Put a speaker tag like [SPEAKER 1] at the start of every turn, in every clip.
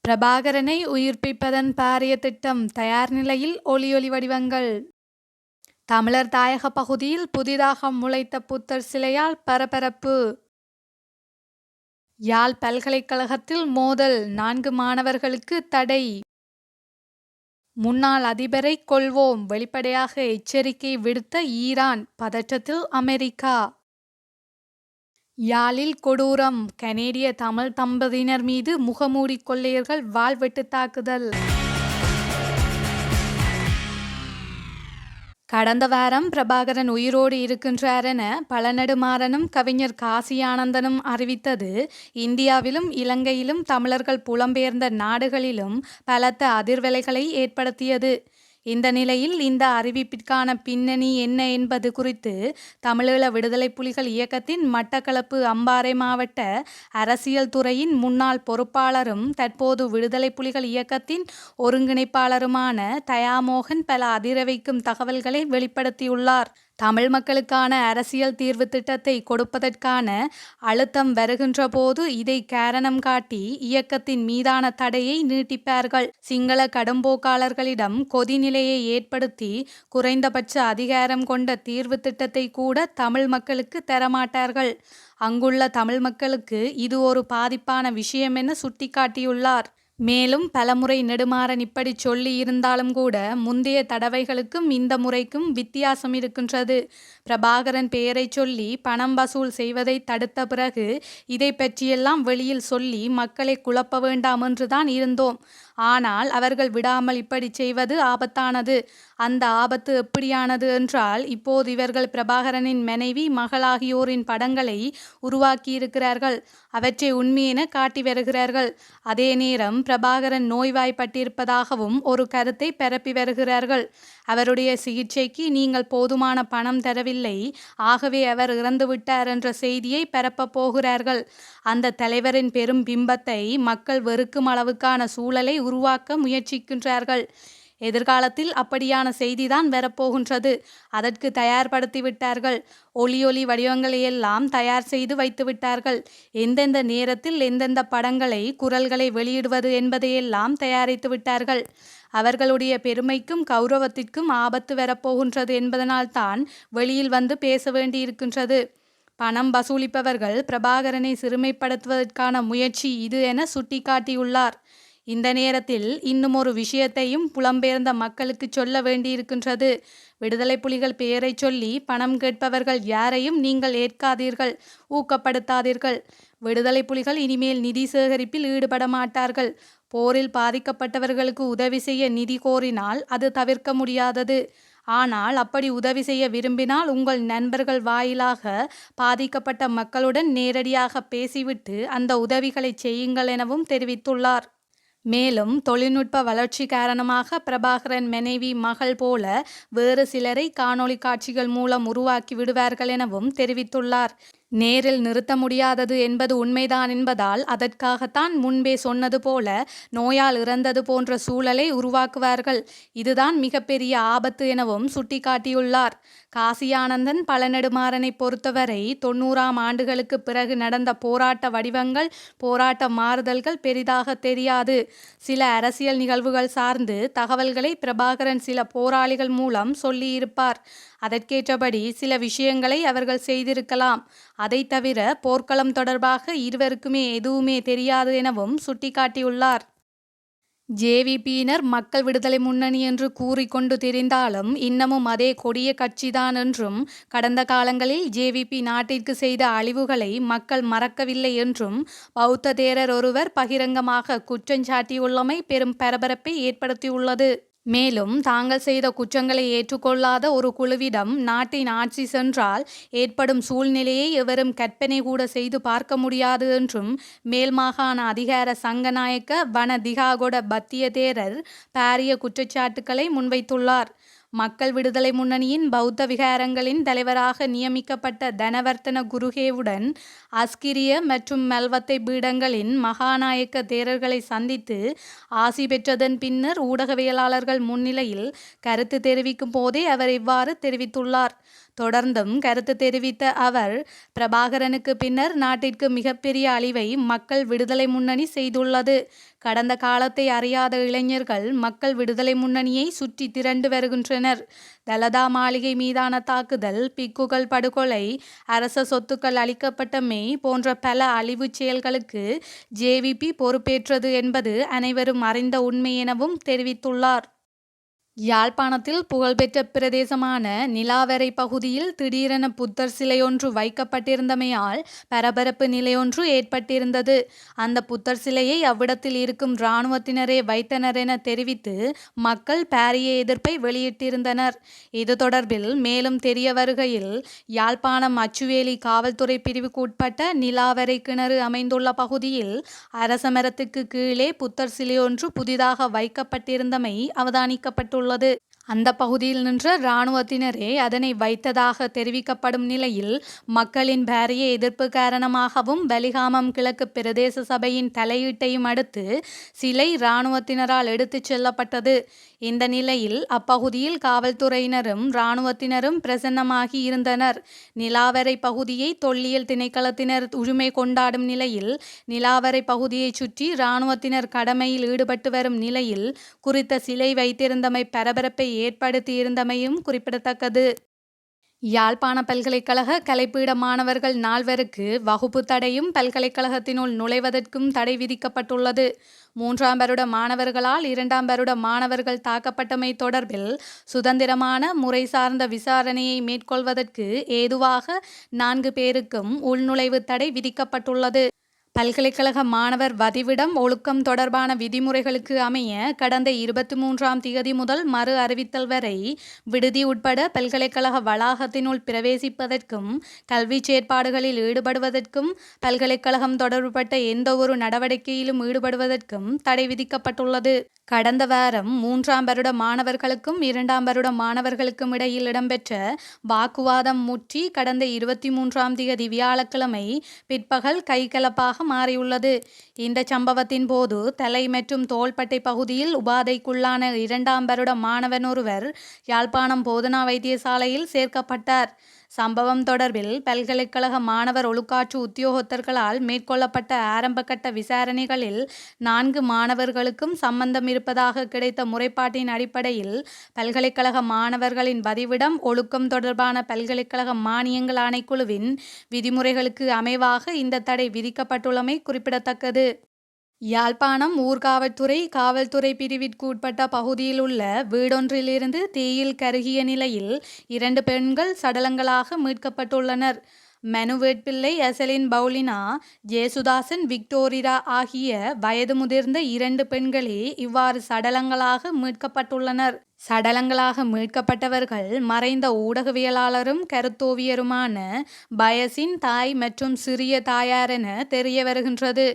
[SPEAKER 1] பிரபாகரனை உயிர்ப்பிப்பதன் பாரிய திட்டம் தயார் நிலையில் ஒளியொலி வடிவங்கள். தமிழர் தாயக பகுதியில் புதிதாக முளைத்த புத்தர் சிலையால் பரபரப்பு. யாழ் பல்கலைக்கழகத்தில் மோதல், 4 மாணவர்களுக்கு தடை. முன்னாள் அதிபரை கொல்வோம், வெளிப்படையாக எச்சரிக்கை விடுத்த ஈரான், பதற்றத்தில் அமெரிக்கா. யாழில் கொடூரம், கனேடிய தமிழ் தம்பதியினர் மீது முகமூடி கொள்ளையர்கள் வாள்வெட்டு தாக்குதல். கடந்த வாரம் பிரபாகரன் உயிரோடு இருக்கின்றார் என பழநெடுமாறனும் கவிஞர் காசி ஆனந்தனும் அறிவித்தது இந்தியாவிலும் இலங்கையிலும் தமிழர்கள் புலம்பெயர்ந்த நாடுகளிலும் பலத்த அதிர்வலைகளை ஏற்படுத்தியது. இந்த நிலையில் இந்த அறிவிப்பிற்கான பின்னணி என்ன என்பது குறித்து தமிழீழ விடுதலை புலிகள் இயக்கத்தின் மட்டக்களப்பு அம்பாறை மாவட்ட அரசியல் துறையின் முன்னாள் பொறுப்பாளரும் தற்போது விடுதலை புலிகள் இயக்கத்தின் ஒருங்கிணைப்பாளருமான தயாமோகன் பல அதிரவைக்கும் தகவல்களை வெளிப்படுத்தியுள்ளார். தமிழ் மக்களுக்கான அரசியல் தீர்வு திட்டத்தை கொடுப்பதற்கான அழுத்தம் வருகின்ற போது இதை காரணம் காட்டி இயக்கத்தின் மீதான தடையை நீட்டிப்பார்கள். சிங்கள கடும்போக்காளர்களிடம் கொதிநிலையை ஏற்படுத்தி குறைந்தபட்ச அதிகாரம் கொண்ட தீர்வு திட்டத்தை கூட தமிழ் மக்களுக்கு தரமாட்டார்கள். அங்குள்ள தமிழ் மக்களுக்கு இது ஒரு பாதிப்பான விஷயம் என சுட்டிக்காட்டியுள்ளார். மேலும் பலமுறை நெடுமாறன் இப்படி சொல்லி இருந்தாலும் கூட முந்தைய தடவைகளுக்கும் இந்த முறைக்கும் வித்தியாசம் இருக்கின்றது. பிரபாகரன் பெயரை சொல்லி பணம் வசூல் செய்வதை தடுத்த பிறகு இதை பற்றியெல்லாம் வெளியில் சொல்லி மக்களை குழப்ப வேண்டாம் என்றுதான் இருந்தோம். ஆனால் அவர்கள் விடாமல் இப்படி செய்வது ஆபத்தானது. அந்த ஆபத்து எப்படியானது என்றால், இப்போது இவர்கள் பிரபாகரனின் மனைவி, மகள் ஆகியோரின் படங்களை உருவாக்கியிருக்கிறார்கள். அவற்றை உண்மையென காட்டி வருகிறார்கள். அதே நேரம் பிரபாகரன் நோய்வாய்ப்பட்டிருப்பதாகவும் ஒரு கருத்தை பரப்பி வருகிறார்கள். அவருடைய சிகிச்சைக்கு நீங்கள் போதுமான பணம் தரவில்லை, ஆகவே அவர் இறந்துவிட்டார் என்ற செய்தியை பரப்பப் போகிறார்கள். அந்த தலைவரின் பெரும் பிம்பத்தை மக்கள் வெறுக்கும் அளவுக்கான சூழலை உருவாக்க முயற்சிக்கின்றார்கள். எதிர்காலத்தில் அப்படியான செய்திதான் வரப்போகின்றது. அதற்கு தயார்படுத்தி விட்டார்கள். ஒளியொலி வடிவங்களையெல்லாம் தயார் செய்து வைத்து விட்டார்கள். எந்தெந்த நேரத்தில் எந்தெந்த படங்களை, குரல்களை வெளியிடுவது என்பதையெல்லாம் தயாரித்து விட்டார்கள். அவர்களுடைய பெருமைக்கும் கௌரவத்திற்கும் ஆபத்து வரப்போகின்றது என்பதனால்தான் வெளியில் வந்து பேச வேண்டியிருக்கின்றது. பணம் வசூலிப்பவர்கள் பிரபாகரனை சிறுமைப்படுத்துவதற்கான முயற்சி இது என சுட்டிக்காட்டியுள்ளார். இந்த நேரத்தில் இன்னும் ஒரு விஷயத்தையும் புலம்பெயர்ந்த மக்களுக்கு சொல்ல வேண்டியிருக்கின்றது. விடுதலை புலிகள் பெயரை சொல்லி பணம் கேட்பவர்கள் யாரையும் நீங்கள் ஏற்காதீர்கள், ஊக்கப்படுத்தாதீர்கள். விடுதலை புலிகள் இனிமேல் நிதி சேகரிப்பில் ஈடுபட மாட்டார்கள். போரில் பாதிக்கப்பட்டவர்களுக்கு உதவி செய்ய நிதி கோரினால் அது தவிர்க்க முடியாதது. ஆனால் அப்படி உதவி செய்ய விரும்பினால் உங்கள் நண்பர்கள் வாயிலாக பாதிக்கப்பட்ட மக்களுடன் நேரடியாக பேசிவிட்டு அந்த உதவிகளை செய்யுங்கள் எனவும் தெரிவித்துள்ளார். மேலும் தொழில்நுட்ப வளர்ச்சி காரணமாக பிரபாகரன் மனைவி, மகள் போல வேறு சிலரை காணொளி காட்சிகள் மூலம் உருவாக்கி விடுவார்கள் எனவும் தெரிவித்துள்ளார். நேரில் நிறுத்த முடியாதது என்பது உண்மைதான் என்பதால் அதற்காகத்தான் முன்பே சொன்னது போல நோயால் இறந்தது போன்ற சூழலை உருவாக்குவார்கள். இதுதான் மிகப்பெரிய ஆபத்து எனவும் சுட்டிக்காட்டியுள்ளார். காசி ஆனந்தன் பழநெடுமாறனை பொறுத்தவரை 90ஆம் ஆண்டுகளுக்கு பிறகு நடந்த போராட்ட வடிவங்கள், போராட்ட மாறுதல்கள் பெரிதாக தெரியாது. சில அரசியல் நிகழ்வுகள் சார்ந்து தகவல்களை பிரபாகரன் சில போராளிகள் மூலம் சொல்லியிருப்பார். அதற்கேற்றபடி சில விஷயங்களை அவர்கள் செய்திருக்கலாம். அதை தவிர போர்க்களம் தொடர்பாக இருவருக்குமே எதுவுமே தெரியாது எனவும் சுட்டிக்காட்டியுள்ளார். ஜேவிபியினர் மக்கள் விடுதலை முன்னணி என்று கூறிக்கொண்டு திரிந்தாலும் இன்னமும் அதே கொடிய கட்சிதான் என்றும், கடந்த காலங்களில் ஜேவிபி நாட்டிற்கு செய்த அழிவுகளை மக்கள் மறக்கவில்லை என்றும் பௌத்த தேரர் ஒருவர் பகிரங்கமாக குற்றஞ்சாட்டியுள்ளமை பெரும் பரபரப்பை ஏற்படுத்தியுள்ளது. மேலும் தாங்கள் செய்த குற்றங்களை ஏற்றுக்கொள்ளாத ஒரு குழுவிடம் நாட்டின் ஆட்சி சென்றால் ஏற்படும் சூழ்நிலையை எவரும் கற்பனை கூட செய்து பார்க்க முடியாது என்றும் மேல்மாகாண அதிகார சங்கநாயக்க வன திகாகொட பத்திய தேரர் பாரிய குற்றச்சாட்டுக்களை முன்வைத்துள்ளார். மக்கள் விடுதலை முன்னணியின் பௌத்த விகாரங்களின் தலைவராக நியமிக்கப்பட்ட தனவர்த்தன குருகேவுடன் அஸ்கிரிய மற்றும் மல்வத்தை பீடங்களின் மகாநாயக்க தேரர்களை சந்தித்து ஆசி பெற்றதன் பின்னர் ஊடகவியலாளர்கள் முன்னிலையில் கருத்து தெரிவிக்கும் போதே அவர் இவ்வாறு தெரிவித்துள்ளார். தொடர்ந்தும் கருத்து தெரிவித்த அவர், பிரபாகரனுக்கு பின்னர் நாட்டிற்கு மிகப்பெரிய அழிவை மக்கள் விடுதலை முன்னணி செய்துள்ளது. கடந்த காலத்தை அறியாத இளைஞர்கள் மக்கள் விடுதலை முன்னணியை சுற்றி திரண்டு வருகின்றனர். தலதா மாளிகை மீதான தாக்குதல், பிக்குகள் படுகொலை, அரச சொத்துக்கள் அளிக்கப்பட்டமை போன்ற பல அழிவுச் செயல்களுக்கு ஜேவிபி பொறுப்பேற்றது என்பது அனைவரும் அறிந்த உண்மை எனவும் தெரிவித்துள்ளார். யாழ்ப்பாணத்தில் புகழ்பெற்ற பிரதேசமான நிலாவரை பகுதியில் திடீரென புத்தர் சிலையொன்று வைக்கப்பட்டிருந்தமையால் பரபரப்பு நிலையொன்று ஏற்பட்டிருந்தது. அந்த புத்தர் சிலையை அவ்விடத்தில் இருக்கும் இராணுவத்தினரே வைத்தனர் என தெரிவித்து மக்கள் பாரிய எதிர்ப்பை வெளியிட்டிருந்தனர். இது தொடர்பில் மேலும் தெரிய வருகையில், யாழ்ப்பாணம் அச்சுவேலி காவல்துறை பிரிவுக்கு உட்பட்ட நிலாவரை கிணறு அமைந்துள்ள பகுதியில் அரச மரத்துக்கு கீழே புத்தர் சிலையொன்று புதிதாக வைக்கப்பட்டிருந்தமை அவதானிக்கப்பட்டுள்ளது. அந்த பகுதியில் நின்ற இராணுவத்தினரே அதனை வைத்ததாக தெரிவிக்கப்படும் நிலையில், மக்களின் பாரிய எதிர்ப்பு காரணமாகவும் வலிகாமம் கிழக்கு பிரதேச சபையின் தலையீட்டையும் அடுத்து சிலை இராணுவத்தினரால் எடுத்துச் செல்லப்பட்டது. இந்த நிலையில் அப்பகுதியில் காவல்துறையினரும் இராணுவத்தினரும் பிரசன்னமாகி இருந்தனர். நிலாவரை பகுதியை தொல்லியல் திணைக்களத்தினர் உரிமை கொண்டாடும் நிலையில், நிலாவரை பகுதியை சுற்றி இராணுவத்தினர் கடமையில் ஈடுபட்டு வரும் நிலையில் குறித்த சிலை வைத்திருந்தமை பரபரப்பை ஏற்படுத்தியிருந்தமையும் குறிப்பிடத்தக்கது. யாழ்ப்பாண பல்கலைக்கழக கலைப்பீட மாணவர்கள் 4 வகுப்பு தடையும் பல்கலைக்கழகத்தினுள் நுழைவதற்கும் தடை விதிக்கப்பட்டுள்ளது. 3ஆம் வருட மாணவர்களால் 2ஆம் வருட மாணவர்கள் தாக்கப்பட்டமை தொடர்பில் சுதந்திரமான முறை சார்ந்த விசாரணையை மேற்கொள்வதற்கு ஏதுவாக 4 பேருக்கும் உள்நுழைவு தடை விதிக்கப்பட்டுள்ளது. பல்கலைக்கழக மாணவர் வதிவிடம் ஒழுக்கம் தொடர்பான விதிமுறைகளுக்கு அமைய கடந்த 23ஆம் திகதி முதல் மறு அறிவித்தல் வரை விடுதி உட்பட பல்கலைக்கழக வளாகத்தினுள் பிரவேசிப்பதற்கும் கல்வி செயற்பாடுகளில் ஈடுபடுவதற்கும் பல்கலைக்கழகம் தொடர்புபட்ட எந்தவொரு நடவடிக்கையிலும் ஈடுபடுவதற்கும் தடை விதிக்கப்பட்டுள்ளது. கடந்த வாரம் 3ஆம் வருட மாணவர்களுக்கும் 2ஆம் வருட மாணவர்களுக்கும் இடையில் இடம்பெற்ற வாக்குவாதம் முற்றி கடந்த 23ஆம் திகதி வியாழக்கிழமை பிற்பகல் கைகலப்பாக மாறியுள்ளது. இந்த சம்பவத்தின் போது தலை மற்றும் தோள்பட்டை பகுதியில் உபாதைக்குள்ளான 2ஆம் வருட மாணவன் ஒருவர் யாழ்ப்பாணம் போதனா வைத்தியசாலையில் சேர்க்கப்பட்டார். சம்பவம் தொடர்பில் பல்கலைக்கழக மாணவர் ஒழுக்காற்று உத்தியோகத்தர்களால் மேற்கொள்ளப்பட்ட ஆரம்பகட்ட விசாரணைகளில் 4 மாணவர்களுக்கும் சம்பந்தம் இருப்பதாக கிடைத்த முறைப்பாட்டின் அடிப்படையில் பல்கலைக்கழக மாணவர்களின் வதிவிடம் ஒழுக்கம் தொடர்பான பல்கலைக்கழக மானியங்கள் ஆணைக்குழுவின் விதிமுறைகளுக்கு அமைவாக இந்த தடை விதிக்கப்பட்டுள்ளமை குறிப்பிடத்தக்கது. யாழ்ப்பாணம் ஊர்காவற்துறை காவல்துறை பிரிவிற்கு உட்பட்ட பகுதியில் உள்ள வீடொன்றிலிருந்து தீயில் கருகிய நிலையில் 2 பெண்கள் சடலங்களாக மீட்கப்பட்டுள்ளனர். மனுவேட்பிள்ளை, அசலின் பவுலினா, ஜேசுதாசன் விக்டோரியா ஆகிய வயது முதிர்ந்த 2 பெண்களே இவ்வாறு சடலங்களாக மீட்கப்பட்டுள்ளனர். சடலங்களாக மீட்கப்பட்டவர்கள் மறைந்த ஊடகவியலாளரும் கருத்தோவியருமான பயஸின் தாய் மற்றும் சிறிய தாயார் என தெரிய வருகின்றது.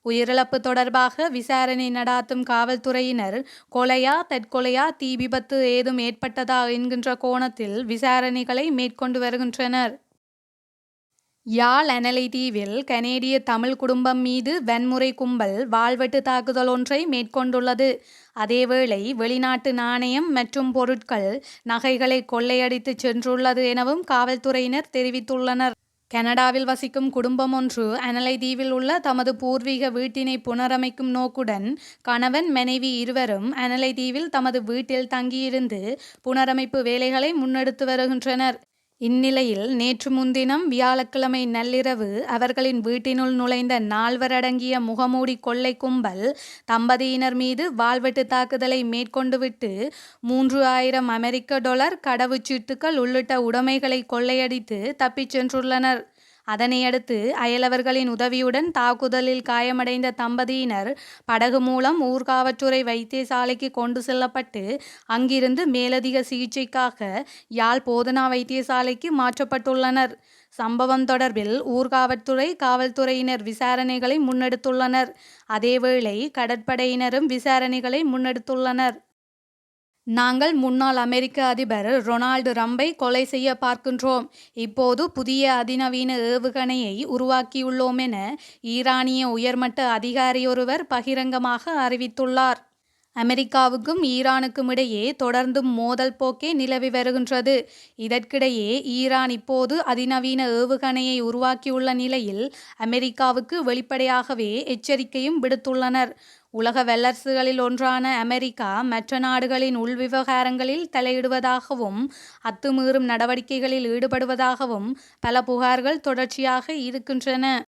[SPEAKER 1] உயிரிழப்பு தொடர்பாக விசாரணை நடாத்தும் காவல்துறையினர் கொலையா, தற்கொலையா, தீ விபத்து ஏதும் ஏற்பட்டதா என்கின்ற கோணத்தில் விசாரணைகளை மேற்கொண்டு வருகின்றனர். யாழ் அனலை தீவில் கனேடிய தமிழ் குடும்பம் மீது வன்முறை கும்பல் வாள்வெட்டு தாக்குதல் ஒன்றை மேற்கொண்டுள்ளது. அதேவேளை வெளிநாட்டு நாணயம் மற்றும் பொருட்கள், நகைகளை கொள்ளையடித்து சென்றுள்ளது எனவும் காவல்துறையினர் தெரிவித்துள்ளனர். கனடாவில் வசிக்கும் குடும்பம் ஒன்று அனலை தீவில் உள்ள தமது பூர்வீக வீட்டினை புனரமைக்கும் நோக்குடன் கணவன், மனைவி இருவரும் அனலை தீவில் தமது வீட்டில் தங்கியிருந்து புனரமைப்பு வேலைகளை முன்னெடுத்து வருகின்றனர். இந்நிலையில் நேற்று முன்தினம் வியாழக்கிழமை நள்ளிரவு அவர்களின் வீட்டினுள் நுழைந்த 4 அடங்கிய முகமூடி கொள்ளை கும்பல் தம்பதியினர் மீது வாள்வெட்டு தாக்குதலை மேற்கொண்டுவிட்டு $3000 அமெரிக்க கடவுச்சீட்டுகள் உள்ளிட்ட உடைமைகளை கொள்ளையடித்து தப்பிச் சென்றுள்ளனர். அதனையடுத்து அயலவர்களின் உதவியுடன் தாக்குதலில் காயமடைந்த தம்பதியினர் படகு மூலம் ஊர்காவற்றுறை வைத்தியசாலைக்கு கொண்டு செல்லப்பட்டு அங்கிருந்து மேலதிக சிகிச்சைக்காக யாழ் போதனா வைத்தியசாலைக்கு மாற்றப்பட்டுள்ளனர். சம்பவம் தொடர்பில் ஊர்காவற்றுறை காவல்துறையினர் விசாரணைகளை முன்னெடுத்துள்ளனர். அதேவேளை கடற்படையினரும் விசாரணைகளை முன்னெடுத்துள்ளனர். நாங்கள் முன்னாள் அமெரிக்க அதிபர் ரொனால்டு ட்ரம்பை கொலை செய்ய பார்க்கின்றோம். இப்போது புதிய அதிநவீன ஏவுகணையை உருவாக்கியுள்ளோம் என ஈரானிய உயர்மட்ட அதிகாரியொருவர் பகிரங்கமாக அறிவித்துள்ளார். அமெரிக்காவுக்கும் ஈரானுக்கும் இடையே தொடர்ந்தும் மோதல் போக்கே நிலவி வருகின்றது. இதற்கிடையே ஈரான் இப்போது அதிநவீன ஏவுகணையை உருவாக்கியுள்ள நிலையில் அமெரிக்காவுக்கு வெளிப்படையாகவே எச்சரிக்கையும் விடுத்துள்ளனர். உலக வல்லரசுகளில் ஒன்றான அமெரிக்கா மற்ற நாடுகளின் உள்விவகாரங்களில் தலையிடுவதாகவும் அத்துமீறும் நடவடிக்கைகளில் ஈடுபடுவதாகவும் பல புகார்கள் தொடர்ச்சியாக இருக்கின்றன.